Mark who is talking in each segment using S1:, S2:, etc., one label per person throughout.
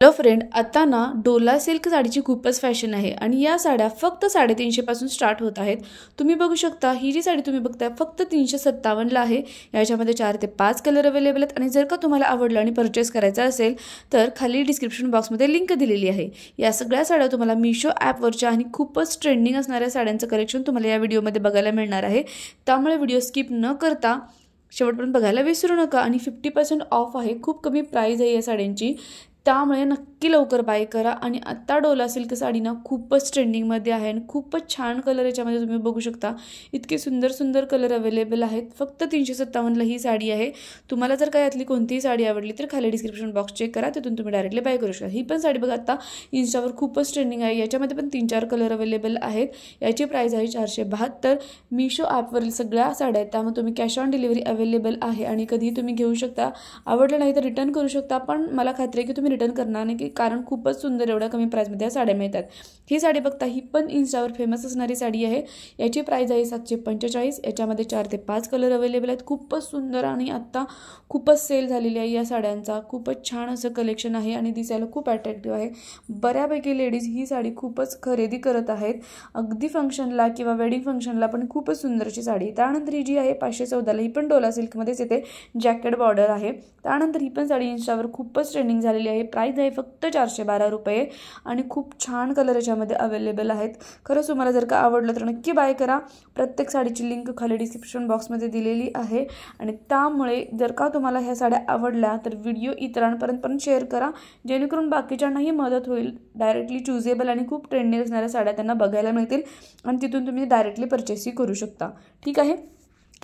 S1: Hello friend, आता ना Dola silk साडीची खूपच फॅशन आहे आणि या साड्या फक्त 350 पासून स्टार्ट होत आहेत। तुम्ही बघू शकता ही जी साडी तुम्ही बघताय फक्त 357 ला आहे। याच्यामध्ये 4 ते 5 कलर अवेलेबल आहेत आणि जर का तुम्हाला आवडलं आणि परचेस करायचं असेल तर खाली डिस्क्रिप्शन बॉक्समध्ये लिंक दिलेली आहे। या सगळ्या साड्या तुम्हाला मीशो ॲपवरच्या आणि खूपच ट्रेंडिंग असणाऱ्या साड्यांचं कलेक्शन तुम्हाला या व्हिडिओमध्ये बघायला मिळणार आहे। त्यामुळे व्हिडिओ स्किप न करता शेवटपर्यंत बघायला विसरू नका। आणि 50% ऑफ आहे, खूप कमी प्राइस आहे या साड्यांची, त्यामुळे नक्की लवकर बाय करा। आणि आता डोला सिल्क साडी ना खूपच ट्रेंडिंगमध्ये आहे आणि खूपच छान कलर याच्यामध्ये तुम्ही बघू शकता। इतके सुंदर सुंदर कलर अवेलेबल आहेत। फक्त 357 ला ही साडी आहे। तुम्हाला जर का यातली कोणतीही साडी आवडली तर खाली डिस्क्रिप्शन बॉक्स चेक करा, तिथून तुम्ही डायरेक्टली बाय करू शकता। ही पण साडी बघा आता इन्स्टावर खूपच ट्रेंडिंग आहे। याच्यामध्ये पण 3-4 कलर अवेलेबल आहेत। याची प्राइस आहे 472। मीशो ॲपवरील सगळ्या साड्या आहेत, त्यामुळे तुम्ही कॅश ऑन डिलिव्हरी अवेलेबल आहे आणि कधी तुम्ही घेऊ शकता। आवडलं नाही तर रिटर्न करू शकता, पण मला खात्री आहे की तुम्ही रिटर्न करणार नाही, की कारण खूपच सुंदर एवढ्या कमी प्राइसमध्ये या साड्या मिळतात। ही साडी बघता ही पण इन्स्टावर फेमस असणारी साडी आहे। याची प्राइस आहे 745। याच्यामध्ये 4 ते 5 कलर अवेलेबल आहेत। खूपच सुंदर आणि आता खूपच सेल झालेली आहे या साड्यांचा। खूपच छान असं कलेक्शन आहे आणि दिसायला खूप अट्रॅक्टिव्ह आहे। बऱ्यापैकी लेडीज ही साडी खूपच खरेदी करत आहेत, अगदी फंक्शनला किंवा वेडिंग फंक्शनला पण खूपच सुंदर अशी साडी। त्यानंतर ही जी आहे 514 ला, ही पण डोला सिल्कमध्येच येते, जॅकेट बॉर्डर आहे। त्यानंतर ही पण साडी इन्स्टावर खूपच ट्रेंडिंग झालेली आहे। प्राइस आहे फक्त 412 रुपये आणि खूप छान कलर याच्यामध्ये अवेलेबल आहेत। खरंच तुम्हाला जर का आवडलं तर नक्की बाय करा। प्रत्येक साडीची लिंक खाली डिस्क्रिप्शन बॉक्समध्ये दिलेली आहे आणि त्यामुळे जर का तुम्हाला ह्या साड्या आवडल्या तर व्हिडिओ इतरांपर्यंत पण शेअर करा, जेणेकरून बाकीच्यांनाही मदत होईल। डायरेक्टली चूजेबल आणि खूप ट्रेंडिंग असणाऱ्या साड्या त्यांना बघायला मिळतील आणि तिथून तुम्ही डायरेक्टली परचेसही करू शकता, ठीक आहे।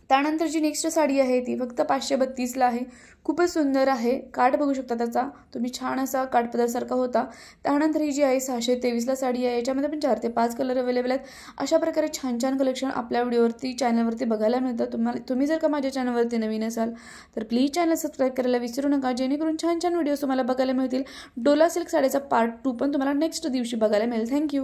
S1: त्यानंतर जी नेक्स्ट साडी आहे ती फक्त 532 ला आहे। खूपच सुंदर आहे, काठ बघू शकता त्याचा तुम्ही, छान असा काठपदरासारखा होता। त्यानंतर ही जी आहे 623 ला साडी आहे। याच्यामध्ये पण 4 ते 5 कलर अवेलेबल आहेत। अशा प्रकारे छान छान कलेक्शन आपल्या व्हिडिओवरती चॅनलवरती बघायला मिळतं। तुम्ही जर का माझ्या चॅनलवरती नवीन असाल तर प्लीज चॅनल सबस्क्राईब करायला विसरू नका, जेणेकरून छान छान व्हिडिओज तुम्हाला बघायला मिळतील। डोला सिल्क साडीचा पार्ट 2 पण तुम्हाला नेक्स्ट दिवशी बघायला मिळेल। थँक्यू।